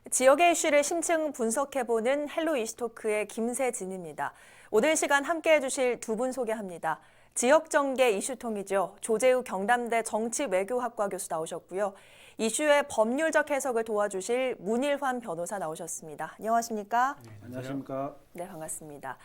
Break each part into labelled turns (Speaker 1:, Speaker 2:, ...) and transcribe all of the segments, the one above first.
Speaker 1: 지역의 이슈를 심층 분석해보는 헬로 이슈토크의 김세진입니다. 오늘 시간 함께해 주실 두 분 소개합니다. 지역정계 이슈통이죠. 조재우 경남대 정치외교학과 교수 나오셨고요. 이슈의 법률적 해석을 도와주실 문일환 변호사 나오셨습니다. 안녕하십니까?
Speaker 2: 네, 안녕하십니까?
Speaker 1: 네, 반갑습니다.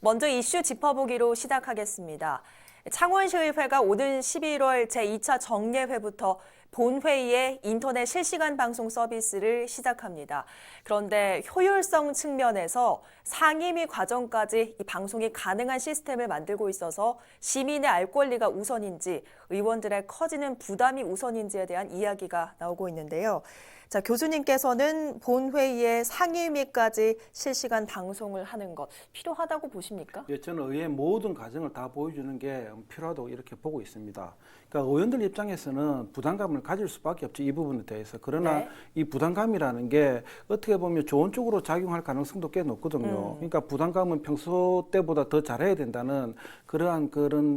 Speaker 1: 먼저 이슈 짚어보기로 시작하겠습니다. 창원시의회가 오는 11월 제2차 정례회부터 본회의에 인터넷 실시간 방송 서비스를 시작합니다. 그런데 효율성 측면에서 상임위 과정까지 이 방송이 가능한 시스템을 만들고 있어서 시민의 알 권리가 우선인지 의원들의 커지는 부담이 우선인지에 대한 이야기가 나오고 있는데요. 자, 교수님께서는 본회의에 상임위까지 실시간 방송을 하는 것 필요하다고 보십니까?
Speaker 2: 예, 저는 의회 모든 과정을 다 보여주는 게 필요하다고 이렇게 보고 있습니다. 그러니까 의원들 입장에서는 부담감을 가질 수밖에 없죠. 이 부분에 대해서. 그러나
Speaker 1: 네.
Speaker 2: 이 부담감이라는 게 어떻게 보면 좋은 쪽으로 작용할 가능성도 꽤 높거든요. 그러니까 부담감은 평소 때보다 더 잘해야 된다는 그런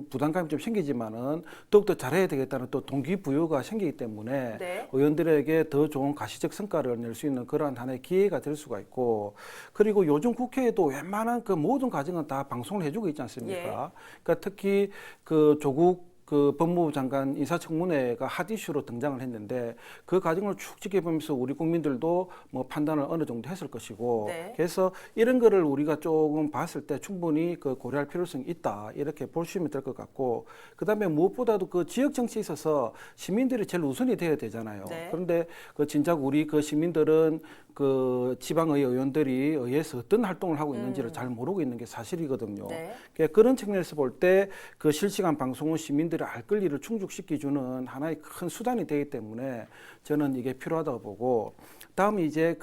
Speaker 2: 부담감이 좀 생기지만은 더욱더 잘해야 되겠다는 또 동기부여가 생기기 때문에
Speaker 1: 네.
Speaker 2: 의원들에게 더 좋은 가시적 성과를 낼 수 있는 그러한 하나의 기회가 될 수가 있고, 그리고 요즘 국회에도 웬만한 그 모든 과정은 다 방송을 해주고 있지 않습니까?
Speaker 1: 예.
Speaker 2: 그러니까 특히 그 조국 법무부 장관 인사청문회가 핫 이슈로 등장을 했는데 그 과정을 쭉 지켜보면서 우리 국민들도 뭐 판단을 어느 정도 했을 것이고,
Speaker 1: 네.
Speaker 2: 그래서 이런 거를 우리가 조금 봤을 때 충분히 그 고려할 필요성이 있다 이렇게 보시면 될 것 같고, 그다음에 무엇보다도 그 지역 정치에 있어서 시민들이 제일 우선이 돼야 되잖아요.
Speaker 1: 네.
Speaker 2: 그런데 그 진작 우리 그 시민들은 그 지방의 의원들이 의회에서 어떤 활동을 하고 있는지를 잘 모르고 있는 게 사실이거든요.
Speaker 1: 네.
Speaker 2: 그러니까 그런 측면에서 볼 때 그 실시간 방송은 시민들의 알 권리를 충족시켜주는 하나의 큰 수단이 되기 때문에 저는 이게 필요하다고 보고, 다음에 이제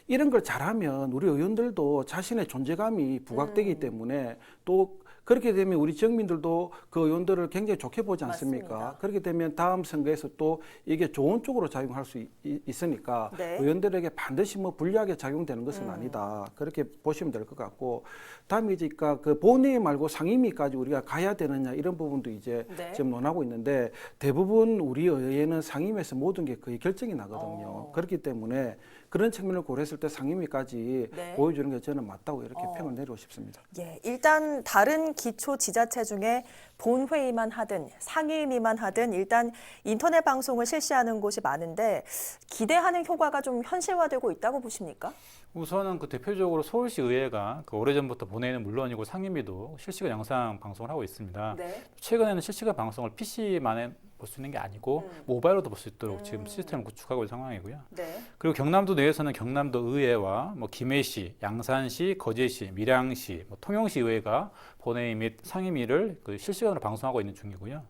Speaker 2: 이런 걸 잘하면 우리 의원들도 자신의 존재감이 부각되기 때문에 또 그렇게 되면 우리 지역민들도 그 의원들을 굉장히 좋게 보지 않습니까?
Speaker 1: 맞습니다.
Speaker 2: 그렇게 되면 다음 선거에서 또 이게 좋은 쪽으로 작용할 수 있으니까
Speaker 1: 네.
Speaker 2: 의원들에게 반드시 뭐 불리하게 작용되는 것은 아니다. 그렇게 보시면 될 것 같고, 다음에 이제 그 본회의 말고 상임위까지 우리가 가야 되느냐 이런 부분도 이제
Speaker 1: 네.
Speaker 2: 지금 논하고 있는데, 대부분 우리 의회는 상임위에서 모든 게 거의 결정이 나거든요. 그렇기 때문에 그런 측면을 고려했을 때 상임위까지
Speaker 1: 네.
Speaker 2: 보여주는 게 저는 맞다고 이렇게 평을 내리고 싶습니다.
Speaker 1: 예, 일단 다른 기초 지자체 중에 본회의만 하든 상임위만 하든 일단 인터넷 방송을 실시하는 곳이 많은데 기대하는 효과가 좀 현실화되고 있다고 보십니까?
Speaker 3: 우선은 그 대표적으로 서울시 의회가 그 오래전부터 본회의는 물론이고 상임위도 실시간 영상 방송을 하고 있습니다.
Speaker 1: 네.
Speaker 3: 최근에는 실시간 방송을 PC만에 볼 수 있는 게 아니고 모바일로도 볼 수 있도록 지금 시스템을 구축하고 있는 상황이고요.
Speaker 1: 네.
Speaker 3: 그리고 경남도 내에서는 경남도 의회와 뭐 김해시, 양산시, 거제시, 밀양시, 뭐 통영시 의회가 본회의 및 상임위를 그 실시간으로 방송하고 있는 중이고요.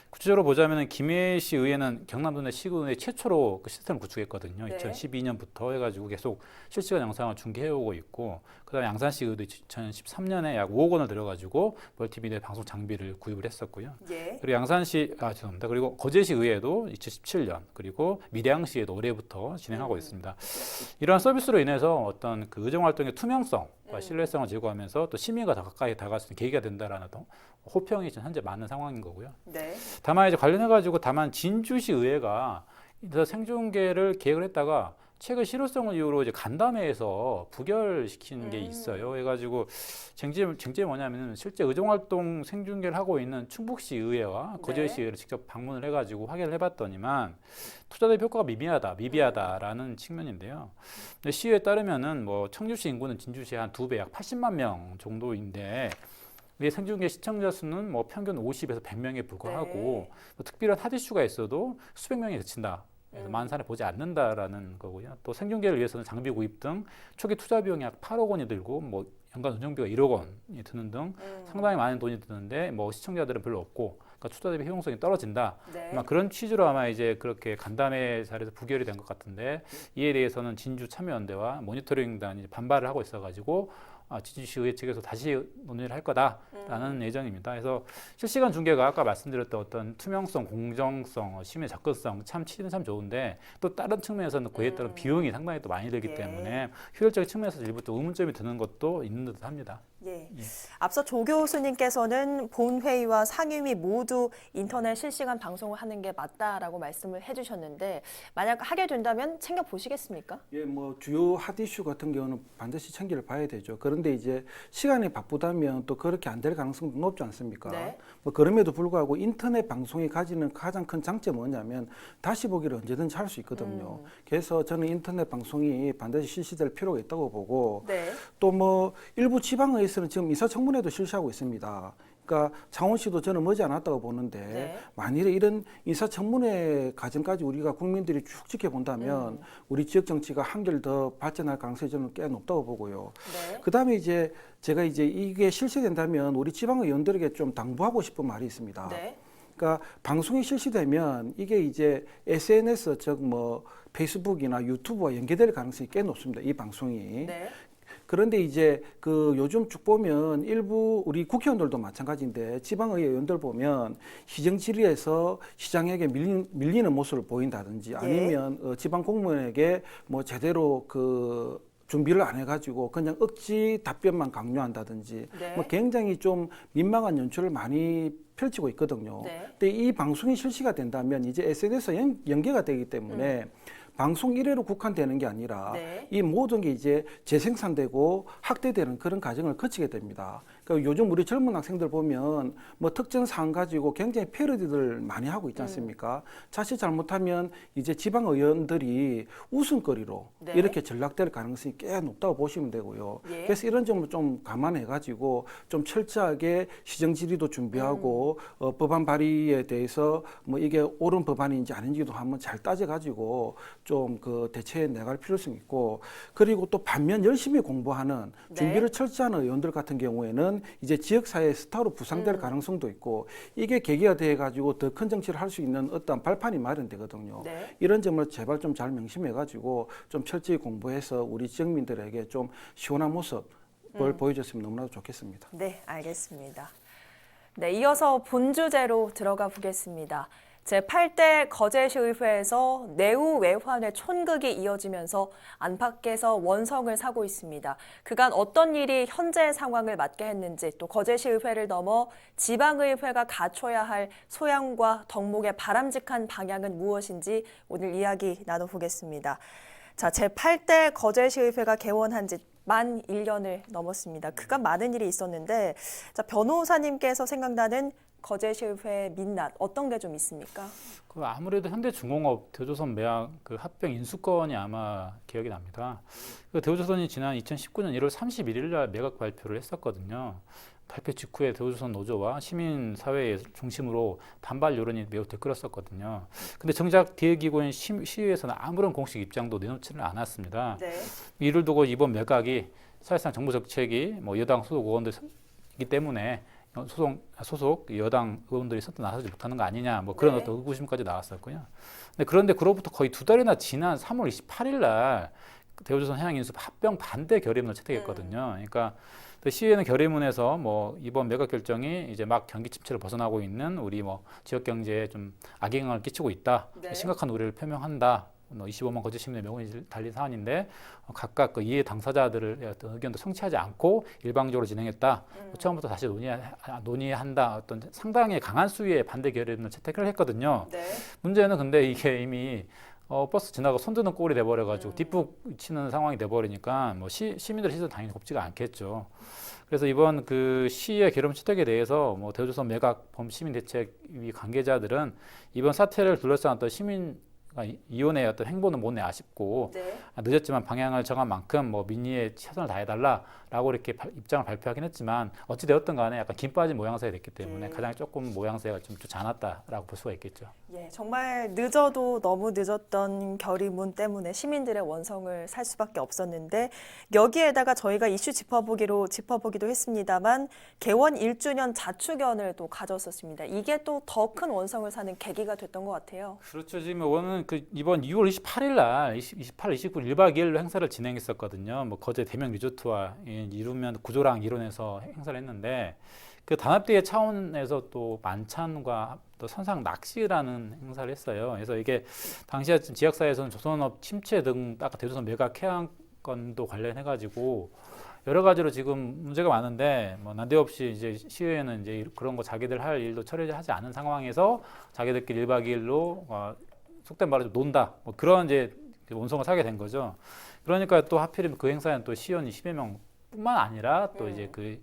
Speaker 3: 구체적으로 보자면 김해시 의회는 경남도 내 시군의 최초로 그 시스템을 구축했거든요.
Speaker 1: 네.
Speaker 3: 2012년부터 해가지고 계속 실시간 영상을 중계해오고 있고, 그다음에 양산시 의회도 2013년에 약 5억 원을 들여가지고 멀티미디어 방송 장비를 구입을 했었고요.
Speaker 1: 예.
Speaker 3: 그리고 죄송합니다. 그리고 거제시 의회도 2017년, 그리고 밀양시에도 올해부터 진행하고 있습니다. 이러한 서비스로 인해서 어떤 그 의정 활동의 투명성과 신뢰성을 제고하면서 또 시민과 더 가까이 다가갈 수 있는 계기가 된다라는 호평이 지금 현재 많은 상황인 거고요.
Speaker 1: 네.
Speaker 3: 다만 이제 관련해가지고 진주시 의회가 생중계를 계획을 했다가 최근 실효성을 이유로 이제 간담회에서 부결시킨 게 있어요. 해가지고 쟁점이 뭐냐면은 실제 의정활동 생중계를 하고 있는 충북시 의회와 거제시 의회를 직접 방문을 해가지고 확인을 해봤더니만 투자대비 효과가 미비하다라는 측면인데요. 근데 시의회에 따르면은 뭐 청주시 인구는 진주시의 한 2배, 약 80만 명 정도인데, 우리 생중계 시청자 수는 뭐 평균 50에서 100명에 불과하고
Speaker 1: 네.
Speaker 3: 뭐 특별한 핫 이슈가 있어도 수백 명에 그친다. 그래서 많은 사람이 보지 않는다라는 거고요. 또 생중계를 위해서는 장비 구입 등 초기 투자 비용이 약 8억 원이 들고 뭐 연간 운영비가 1억 원이 드는 등 상당히 많은 돈이 드는데 뭐 시청자들은 별로 없고, 그러니까 투자 대비 효용성이 떨어진다.
Speaker 1: 네.
Speaker 3: 아마 그런 취지로 아마 이제 그렇게 간담회 자리에서 부결이 된 것 같은데, 이에 대해서는 진주 참여연대와 모니터링단이 반발을 하고 있어가지고 진주시의회 측에서 다시 논의를 할 거다라는 예정입니다. 그래서 실시간 중계가 아까 말씀드렸던 어떤 투명성, 공정성, 시민의 접근성 참 취지는 참 좋은데 또 다른 측면에서는 그에 따른 비용이 상당히 또 많이 들기
Speaker 1: 예.
Speaker 3: 때문에 효율적인 측면에서 일부 또 의문점이 드는 것도 있는 듯합니다.
Speaker 1: 예. 앞서 조 교수님께서는 본회의와 상임위 모두 인터넷 실시간 방송을 하는 게 맞다라고 말씀을 해주셨는데 만약 하게 된다면 챙겨 보시겠습니까?
Speaker 2: 예, 뭐 주요 핫 이슈 같은 경우는 반드시 챙겨 봐야 되죠. 그런데 이제 시간이 바쁘다면 또 그렇게 안 될 가능성도 높지 않습니까?
Speaker 1: 네.
Speaker 2: 뭐 그럼에도 불구하고 인터넷 방송이 가지는 가장 큰 장점은 뭐냐면 다시 보기를 언제든지 할 수 있거든요. 그래서 저는 인터넷 방송이 반드시 실시될 필요가 있다고 보고
Speaker 1: 네.
Speaker 2: 또 뭐 일부 지방의회에서는 지금 인사청문회도 실시하고 있습니다. 그러니까 창원시도 저는 머지않았다고 보는데
Speaker 1: 네.
Speaker 2: 만일에 이런 인사청문회 과정까지 우리가 국민들이 쭉 지켜본다면 우리 지역 정치가 한결 더 발전할 가능성이 저는 꽤 높다고 보고요.
Speaker 1: 네.
Speaker 2: 그다음에 이제 제가 이제 이게 실시된다면 우리 지방의원들에게 좀 당부하고 싶은 말이 있습니다.
Speaker 1: 네.
Speaker 2: 그러니까 방송이 실시되면 이게 이제 SNS 즉 뭐 페이스북이나 유튜브와 연계될 가능성이 꽤 높습니다. 이 방송이.
Speaker 1: 네.
Speaker 2: 그런데 이제 그 요즘 쭉 보면 일부 우리 국회의원들도 마찬가지인데 지방의회 의원들 보면 시정 질의에서 시장에게 밀리는 모습을 보인다든지 아니면 지방 공무원에게 뭐 제대로 그 준비를 안 해가지고 그냥 억지 답변만 강요한다든지
Speaker 1: 네.
Speaker 2: 뭐 굉장히 좀 민망한 연출을 많이 펼치고 있거든요.
Speaker 1: 네.
Speaker 2: 근데 이 방송이 실시가 된다면 이제 SNS에 연계가 되기 때문에 방송 일회로 국한되는 게 아니라
Speaker 1: 네.
Speaker 2: 이 모든 게 이제 재생산되고 확대되는 그런 과정을 거치게 됩니다. 그러니까 요즘 우리 젊은 학생들 보면 뭐 특정 사안 가지고 굉장히 패러디들 많이 하고 있지 않습니까? 자칫 잘못하면 이제 지방 의원들이 웃음거리로
Speaker 1: 네.
Speaker 2: 이렇게 전락될 가능성이 꽤 높다고 보시면 되고요.
Speaker 1: 예.
Speaker 2: 그래서 이런 점을 좀 감안해 가지고 좀 철저하게 시정 질의도 준비하고 법안 발의에 대해서 뭐 이게 옳은 법안인지 아닌지도 한번 잘 따져 가지고 좀 그 대처해 나갈 필요성이 있고 그리고 또 반면 열심히 공부하는
Speaker 1: 네.
Speaker 2: 준비를 철저한 의원들 같은 경우에는 이제 지역사회의 스타로 부상될 가능성도 있고 이게 계기가 돼 가지고 더 큰 정치를 할 수 있는 어떤 발판이 마련되거든요.
Speaker 1: 네.
Speaker 2: 이런 점을 제발 좀 잘 명심해 가지고 좀 철저히 공부해서 우리 지역민들에게 좀 시원한 모습을 보여줬으면 너무나도 좋겠습니다.
Speaker 1: 네, 알겠습니다. 네, 이어서 본주제로 들어가 보겠습니다. 제8대 거제시의회에서 내후 외환의 촌극이 이어지면서 안팎에서 원성을 사고 있습니다. 그간 어떤 일이 현재 상황을 맞게 했는지 또 거제시의회를 넘어 지방의회가 갖춰야 할 소양과 덕목의 바람직한 방향은 무엇인지 오늘 이야기 나눠보겠습니다. 자, 제8대 거제시의회가 개원한 지 만 1년을 넘었습니다. 그간 많은 일이 있었는데 자, 변호사님께서 생각나는 거제시의회 민낯 어떤 게 좀 있습니까?
Speaker 3: 그 아무래도 현대중공업 대조선 매각 그 합병 인수건이 아마 기억이 납니다. 그 대우조선이 지난 2019년 1월 31일 날 매각 발표를 했었거든요. 발표 직후에 대우조선 노조와 시민사회 중심으로 반발 여론이 매우 들끓었었거든요. 근데 정작 대기구인 시의회에서는 아무런 공식 입장도 내놓지는 않았습니다.
Speaker 1: 네.
Speaker 3: 이를 두고 이번 매각이 사실상 정부 정책이 뭐 여당 소속 의원들이기 때문에 소속 여당 의원들이 선뜻 나서지 못하는 거 아니냐 뭐 그런
Speaker 1: 네.
Speaker 3: 어떤 의구심까지 나왔었고요. 그런데 그로부터 거의 2달이나 지난 3월 28일 날 대우조선 해양인수 합병 반대 결의문을 채택했거든요. 그러니까 시의회는 결의문에서 뭐 이번 매각 결정이 이제 막 경기 침체를 벗어나고 있는 우리 뭐 지역 경제에 좀 악영향을 끼치고 있다.
Speaker 1: 네.
Speaker 3: 심각한 우려를 표명한다. 25만 거제 시민의 명운이 달린 사안인데 각각 그 이해 당사자들의 어떤 의견도 청취하지 않고 일방적으로 진행했다. 처음부터 다시 논의한다. 어떤 상당히 강한 수위의 반대 결의문을 채택을 했거든요.
Speaker 1: 네.
Speaker 3: 문제는 근데 이게 이미 버스 지나가 손드는 꼴이 돼버려가지고 뒷북 치는 상황이 돼버리니까 뭐 시민들의 시선 당연히 곱지가 않겠죠. 그래서 이번 그 시의 결의문 채택에 대해서 뭐 대우조선 매각 범시민대책위 관계자들은 이번 사태를 둘러싼 어떤 이혼의 어떤 행보는 못내 아쉽고
Speaker 1: 네.
Speaker 3: 늦었지만 방향을 정한 만큼 뭐 민의에 최선을 다해달라라고 이렇게 입장을 발표하긴 했지만 어찌 되었든 간에 약간 김 빠진 모양새가 됐기 때문에 가장 조금 모양새가 좀 좋지 않았다라고 볼 수가 있겠죠.
Speaker 1: 예, 정말 늦어도 너무 늦었던 결의문 때문에 시민들의 원성을 살 수밖에 없었는데 여기에다가 저희가 이슈 짚어보기도 했습니다만 개원 1주년 자축연을 또 가졌었습니다. 이게 또 더 큰 원성을 사는 계기가 됐던 것 같아요.
Speaker 3: 그렇죠. 지금 오는 이번 2월 28일 날 28, 29일 1박 2일로 행사를 진행했었거든요. 뭐 거제 대명 리조트와 이루면 구조랑 이론에서 행사를 했는데 그 단합대회 차원에서 또 만찬과 또 선상 낚시라는 행사를 했어요. 그래서 이게 당시에 지역사회에서는 조선업 침체 등 아까 대조선 매각 해양권도 관련해가지고 여러 가지로 지금 문제가 많은데 뭐 난데없이 이제 시의회는 이제 그런 거 자기들 할 일도 처리하지 않은 상황에서 자기들끼리 1박 2일로 속된 말로 좀 논다. 뭐 그런 이제 원성을 사게 된 거죠. 그러니까 또 하필이면 그 행사에는 또 시의원이 10여 명뿐만 아니라 또 이제 그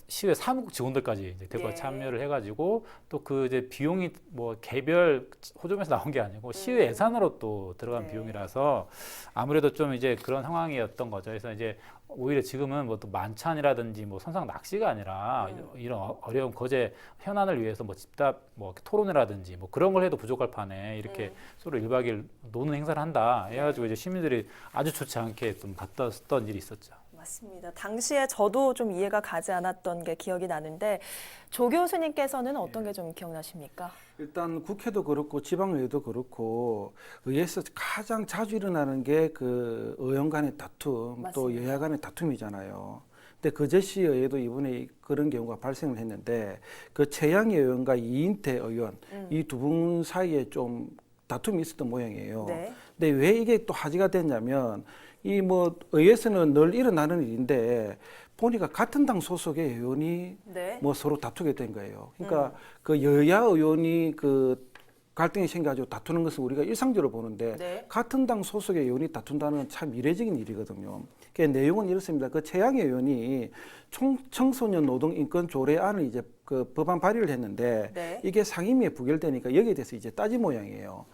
Speaker 3: 시의회 사무국 직원들까지 이제 대거
Speaker 1: 예.
Speaker 3: 참여를 해가지고 또 그 이제 비용이 뭐 개별 호점에서 나온 게 아니고 시의회 예산으로 또 들어간
Speaker 1: 네.
Speaker 3: 비용이라서 아무래도 좀 이제 그런 상황이었던 거죠. 그래서 이제 오히려 지금은 뭐 또 만찬이라든지 뭐 선상 낚시가 아니라 이런 어려운 거제 현안을 위해서 뭐 집답 뭐 토론회라든지 뭐 그런 걸 해도 부족할 판에 이렇게 서로 1박 2일 노는 행사를 한다 해가지고 이제 시민들이 아주 좋지 않게 좀 받았던 일이 있었죠.
Speaker 1: 맞습니다. 당시에 저도 좀 이해가 가지 않았던 게 기억이 나는데 조 교수님께서는 어떤 게 좀 기억나십니까?
Speaker 2: 일단 국회도 그렇고 지방의회도 그렇고 의회에서 가장 자주 일어나는 게 그 의원 간의 다툼, 또
Speaker 1: 맞습니다.
Speaker 2: 여야 간의 다툼이잖아요. 근데 거제시의회도 이번에 그런 경우가 발생을 했는데 그 최양희 의원과 이인태 의원 이 두 분 사이에 좀 다툼이 있었던 모양이에요.
Speaker 1: 네.
Speaker 2: 근데 왜 이게 또 화제가 됐냐면 이 뭐 의회에서는 늘 일어나는 일인데 보니까 같은 당 소속의 의원이
Speaker 1: 네.
Speaker 2: 뭐 서로 다투게 된 거예요. 그러니까 그 여야 의원이 그 갈등이 생겨가지고 다투는 것은 우리가 일상적으로 보는데
Speaker 1: 네.
Speaker 2: 같은 당 소속의 의원이 다툰다는 건 참 이례적인 일이거든요. 그 내용은 이렇습니다. 그 최양희 의원이 청소년 노동 인권 조례안을 이제 그 법안 발의를 했는데
Speaker 1: 네.
Speaker 2: 이게 상임위에 부결되니까 여기에 대해서 이제 따진 모양이에요.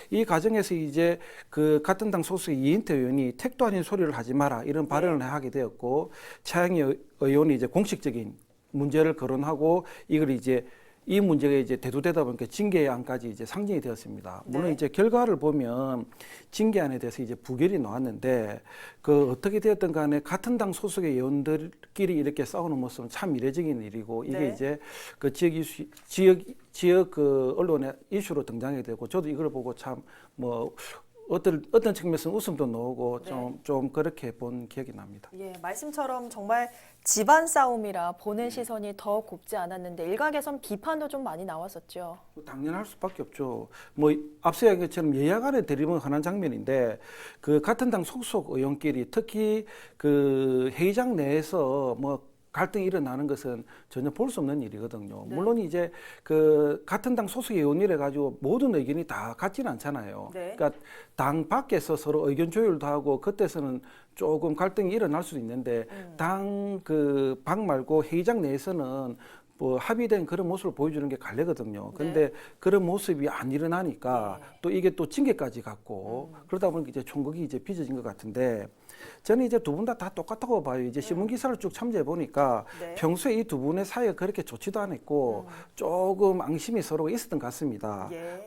Speaker 2: 이 과정에서 이제 그 같은 당 소속의 이인태 의원이 택도 아닌 소리를 하지 마라 이런 발언을 하게 되었고 최양희 의원이 이제 공식적인 문제를 거론하고 이걸 이제 이 문제가 이제 대두되다 보니까 징계안까지 이제 상정이 되었습니다. 물론
Speaker 1: 네.
Speaker 2: 이제 결과를 보면 징계안에 대해서 이제 부결이 나왔는데 그 어떻게 되었든 간에 같은 당 소속의 의원들끼리 이렇게 싸우는 모습은 참 이례적인 일이고 이게
Speaker 1: 네.
Speaker 2: 이제 그 지역 그 언론의 이슈로 등장하게 되고 저도 이걸 보고 참 뭐 어떤 측면에서는 웃음도 나오고 좀 그렇게 본 기억이 납니다.
Speaker 1: 예, 말씀처럼 정말 집안 싸움이라 보는 시선이 더 곱지 않았는데 일각에선 비판도 좀 많이 나왔었죠.
Speaker 2: 당연할 수밖에 없죠. 뭐 앞서 이야기한 것처럼 여야 간의 대립은 흔한 장면인데 그 같은 당 소속 의원끼리 특히 그 회의장 내에서 뭐 갈등이 일어나는 것은 전혀 볼 수 없는 일이거든요.
Speaker 1: 네.
Speaker 2: 물론 이제 그 같은 당 소속 의원이래 가지고 모든 의견이 다 같지는 않잖아요.
Speaker 1: 네.
Speaker 2: 그러니까 당 밖에서 서로 의견 조율도 하고 그때서는 조금 갈등이 일어날 수도 있는데 당 그 방 말고 회의장 내에서는 뭐 합의된 그런 모습을 보여주는 게 관례거든요. 그런데 그런 모습이 안 일어나니까 또 이게 또 징계까지 갔고 그러다 보니까 이제 총극이 이제 빚어진 것 같은데 저는 이제 두 분 다 똑같다고 봐요. 이제 신문 기사를 쭉 참조해 보니까
Speaker 1: 네.
Speaker 2: 평소에 이 두 분의 사이가 그렇게 좋지도 않았고 조금 앙심이 서로 있었던 것 같습니다.
Speaker 1: 예.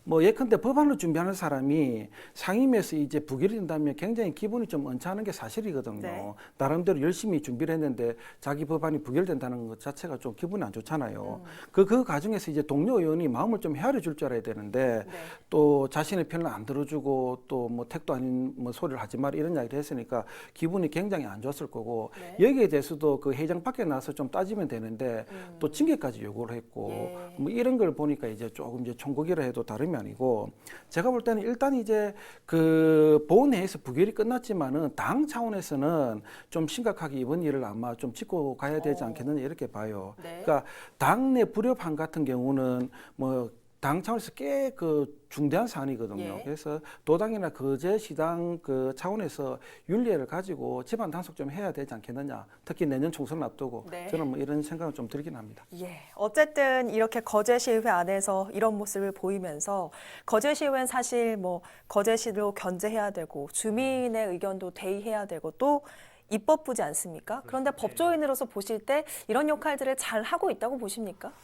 Speaker 2: 뭐 예컨대 법안을 준비하는 사람이 상임위에서 이제 부결이 된다면 굉장히 기분이 좀 언짢은 게 사실이거든요.
Speaker 1: 네.
Speaker 2: 나름대로 열심히 준비를 했는데 자기 법안이 부결된다는 것 자체가 좀 기분이 안 좋잖아요. 그 과정에서 이제 동료 의원이 마음을 좀 헤아려 줄 줄 알아야 되는데
Speaker 1: 네.
Speaker 2: 또 자신의 편을 안 들어주고 또 뭐 택도 아닌 뭐 소리를 하지 마라 이런 이야기를 했으니까 기분이 굉장히 안 좋았을 거고
Speaker 1: 네.
Speaker 2: 여기에 대해서도 그 회의장 밖에 나와서 좀 따지면 되는데 또 징계까지 요구를 했고
Speaker 1: 예.
Speaker 2: 뭐 이런 걸 보니까 이제 조금 이제 총극이라 해도 다름이 아니고 제가 볼 때는 일단 이제 그 본회의에서 부결이 끝났지만은 당 차원에서는 좀 심각하게 이번 일을 아마 좀 짚고 가야 되지 않겠느냐 이렇게 봐요.
Speaker 1: 네.
Speaker 2: 그러니까 당내 불협화 같은 경우는 뭐 당 차원에서 꽤 그 중대한 사안이거든요.
Speaker 1: 예.
Speaker 2: 그래서 도당이나 거제시당 그 차원에서 윤리를 가지고 집안 단속 좀 해야 되지 않겠느냐. 특히 내년 총선을 앞두고
Speaker 1: 네.
Speaker 2: 저는 뭐 이런 생각을 좀 들긴 합니다.
Speaker 1: 예, 어쨌든 이렇게 거제시의회 안에서 이런 모습을 보이면서 거제시의회는 사실 뭐 거제시로 견제해야 되고 주민의 의견도 대의해야 되고 또 입법부지 않습니까? 그런데 법조인으로서 보실 때 이런 역할들을 잘 하고 있다고 보십니까?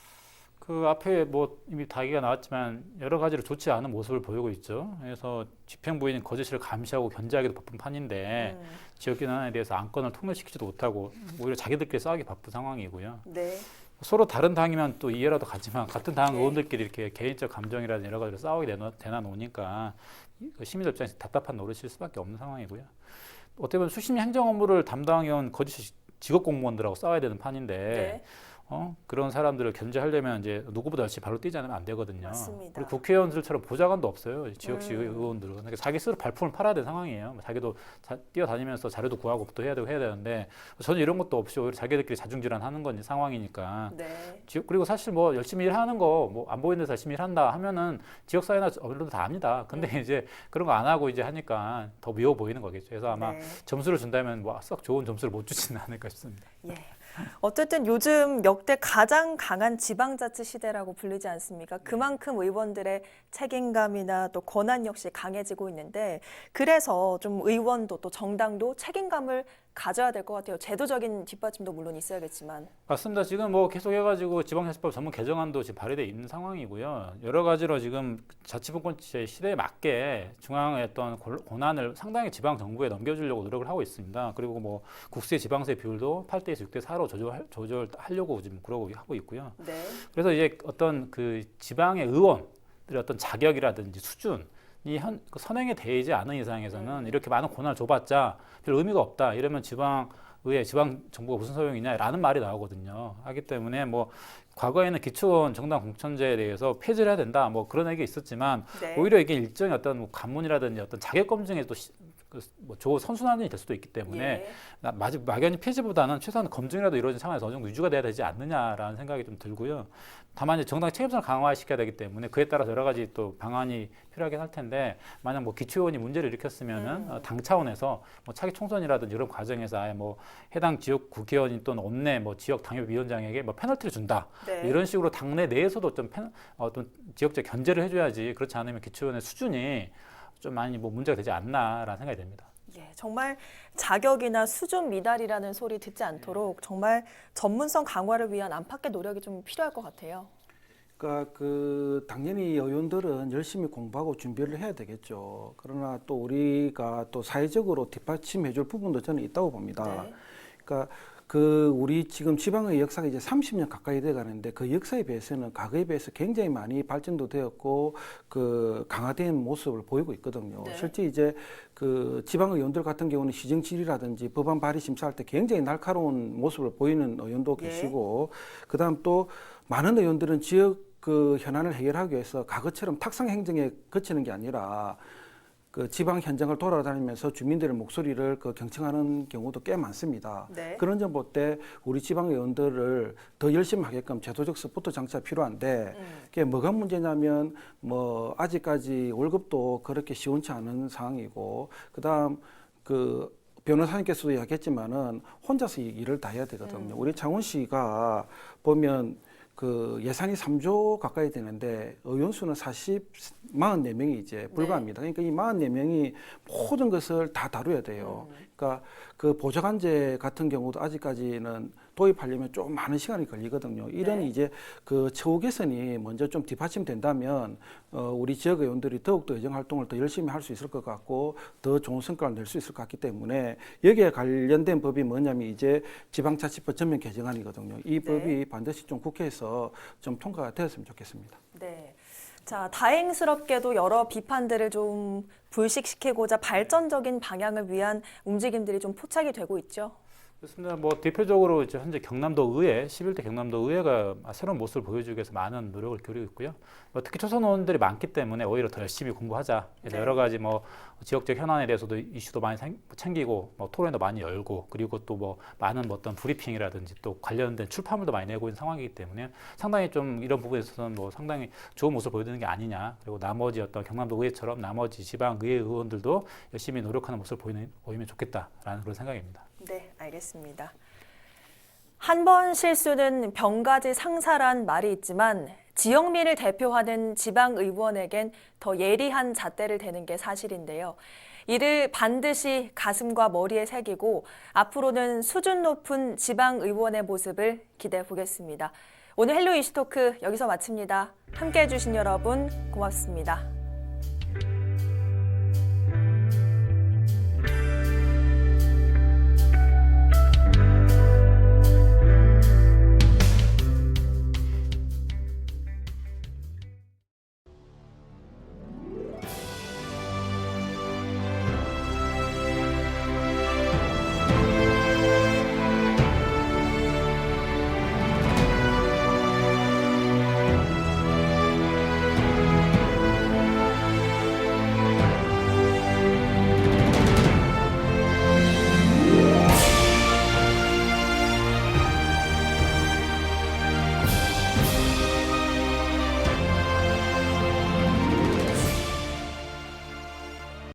Speaker 3: 그 앞에 뭐 이미 다기가 나왔지만 여러 가지로 좋지 않은 모습을 보이고 있죠. 그래서 집행부인 거짓을 감시하고 견제하기도 바쁜 판인데 지역 현안에 대해서 안건을 통일시키지도 못하고 오히려 자기들끼리 싸우기 바쁜 상황이고요.
Speaker 1: 네.
Speaker 3: 서로 다른 당이면 또 이해라도 가지만 같은 당
Speaker 1: 네.
Speaker 3: 의원들끼리 이렇게 개인적 감정이라든지 여러 가지로 싸우게 되나 놓으니까 시민들 입장에서 답답한 노릇일 수밖에 없는 상황이고요. 어떻게 보면 수심 행정 업무를 담당해온 거짓 직업 공무원들하고 싸워야 되는 판인데
Speaker 1: 네.
Speaker 3: 그런 사람들을 견제하려면 이제 누구보다 열심히 발로 뛰지 않으면 안 되거든요.
Speaker 1: 맞습니다.
Speaker 3: 그리고 국회의원들처럼 보좌관도 없어요. 지역시 의원들은. 그러니까 자기 스스로 발품을 팔아야 되는 상황이에요. 자기도 뛰어다니면서 자료도 구하고 또 해야 되는데 전혀 이런 것도 없이 오히려 자기들끼리 자중질환하는 건 상황이니까.
Speaker 1: 네.
Speaker 3: 그리고 사실 뭐 열심히 일하는 거 뭐 안 보이는 데서 열심히 일한다 하면은 지역사회나 언론도 다 압니다. 근데 이제 그런 거 안 하고 이제 하니까 더 미워 보이는 거겠죠. 그래서 아마
Speaker 1: 네.
Speaker 3: 점수를 준다면 뭐 썩 좋은 점수를 못 주지는 않을까 싶습니다.
Speaker 1: 예. 어쨌든 요즘 역대 가장 강한 지방자치 시대라고 불리지 않습니까? 그만큼 의원들의 책임감이나 또 권한 역시 강해지고 있는데 그래서 좀 의원도 또 정당도 책임감을 가져야 될 것 같아요. 제도적인 뒷받침도 물론 있어야겠지만.
Speaker 3: 맞습니다. 지금 뭐 계속 해가지고 지방자치법 전문 개정안도 지금 발의돼 있는 상황이고요. 여러 가지로 지금 자치분권제 시대에 맞게 중앙의 어떤 권한을 상당히 지방 정부에 넘겨주려고 노력을 하고 있습니다. 그리고 뭐 국세 지방세 비율도 8대에서 6대 4로 조절하려고 지금 그러고 하고 있고요.
Speaker 1: 네.
Speaker 3: 그래서 이제 어떤 그 지방의 의원들의 어떤 자격이라든지 수준 이 선행에 대이지 않은 이상에서는 이렇게 많은 권한을 줘봤자 별 의미가 없다. 이러면 지방의회, 지방 정부가 무슨 소용이냐라는 말이 나오거든요. 하기 때문에 뭐 과거에는 기초원 정당 공천제에 대해서 폐지를 해야 된다. 뭐 그런 얘기 있었지만
Speaker 1: 네.
Speaker 3: 오히려 이게 일종의 어떤 뭐 관문이라든지 어떤 자격 검증에 또 뭐 선순환이 될 수도 있기 때문에
Speaker 1: 예.
Speaker 3: 막연히 폐지보다는 최소한 검증이라도 이루어진 상황에서 어느 정도 유지가 돼야 되지 않느냐라는 생각이 좀 들고요. 다만 이제 정당 책임성을 강화시켜야 되기 때문에 그에 따라서 여러 가지 또 방안이 필요하긴 할 텐데 만약 뭐 기초의원이 문제를 일으켰으면은 당 차원에서 뭐 차기 총선이라든지 이런 과정에서 아예 뭐 해당 지역 국회의원이 또는 원내 뭐 지역 당협위원장에게 뭐 페널티를 준다.
Speaker 1: 네.
Speaker 3: 이런 식으로 당내 내에서도 좀 어떤 지역적 견제를 해줘야지 그렇지 않으면 기초의원의 수준이 좀 많이 뭐 문제가 되지 않나라는 생각이 듭니다.
Speaker 1: 예, 정말 자격이나 수준 미달이라는 소리 듣지 않도록 정말 전문성 강화를 위한 안팎의 노력이 좀 필요할 것 같아요.
Speaker 2: 그러니까 당연히 의원들은 열심히 공부하고 준비를 해야 되겠죠. 그러나 또 우리가 또 사회적으로 뒷받침해줄 부분도 저는 있다고 봅니다.
Speaker 1: 네.
Speaker 2: 그러니까 우리 지금 지방의 역사가 이제 30년 가까이 돼 가는데 그 역사에 비해서는 과거에 비해서 굉장히 많이 발전도 되었고 강화된 모습을 보이고 있거든요.
Speaker 1: 네.
Speaker 2: 실제 이제 지방 의원들 같은 경우는 시정 질의라든지 법안 발의 심사할 때 굉장히 날카로운 모습을 보이는 의원도
Speaker 1: 예.
Speaker 2: 계시고 그다음 또 많은 의원들은 지역 현안을 해결하기 위해서 과거처럼 탁상 행정에 거치는 게 아니라 지방 현장을 돌아다니면서 주민들의 목소리를 경청하는 경우도 꽤 많습니다.
Speaker 1: 네.
Speaker 2: 그런 점 볼 때 우리 지방 의원들을 더 열심히 하게끔 제도적 서포트 장치가 필요한데 그게 뭐가 문제냐면 뭐 아직까지 월급도 그렇게 시원치 않은 상황이고 그다음 변호사님께서도 이야기했지만은 혼자서 일을 다 해야 되거든요. 우리 창원시가 보면 예산이 3조 가까이 되는데 의원 수는 44명이 이제 불과합니다. 그러니까 이 44명이 모든 것을 다 다뤄야 돼요. 그러니까 보좌관제 같은 경우도 아직까지는 도입하려면 좀 많은 시간이 걸리거든요. 이런
Speaker 1: 네.
Speaker 2: 이제 처우 개선이 먼저 좀 뒷받침된다면 우리 지역 의원들이 더욱더 의정 활동을 더 열심히 할 수 있을 것 같고 더 좋은 성과를 낼 수 있을 것 같기 때문에 여기에 관련된 법이 뭐냐면 이제 지방자치법 전면 개정안이거든요. 이 법이
Speaker 1: 네.
Speaker 2: 반드시 좀 국회에서 좀 통과가 되었으면 좋겠습니다.
Speaker 1: 네. 자, 다행스럽게도 여러 비판들을 좀 불식시키고자 발전적인 방향을 위한 움직임들이 좀 포착이 되고 있죠.
Speaker 3: 그렇습니다. 뭐 대표적으로 이제 현재 경남도 의회, 11대 경남도 의회가 새로운 모습을 보여주기 위해서 많은 노력을 기울이고 있고요. 특히 초선 의원들이 많기 때문에 오히려 더 열심히 공부하자. 그래서
Speaker 1: 네.
Speaker 3: 여러 가지 뭐 지역적 현안에 대해서도 이슈도 많이 챙기고 뭐 토론도 많이 열고 그리고 또 뭐 많은 뭐 어떤 브리핑이라든지 또 관련된 출판물도 많이 내고 있는 상황이기 때문에 상당히 좀 이런 부분에 있어서는 뭐 상당히 좋은 모습을 보여주는 게 아니냐. 그리고 나머지 어떤 경남도 의회처럼 나머지 지방 의회 의원들도 열심히 노력하는 모습을 보이면 좋겠다라는 그런 생각입니다.
Speaker 1: 네, 알겠습니다. 한 번 실수는 병가지 상사란 말이 있지만 지역민을 대표하는 지방의원에겐 더 예리한 잣대를 대는 게 사실인데요. 이를 반드시 가슴과 머리에 새기고 앞으로는 수준 높은 지방의원의 모습을 기대해 보겠습니다. 오늘 헬로 이슈토크 여기서 마칩니다. 함께해 주신 여러분 고맙습니다.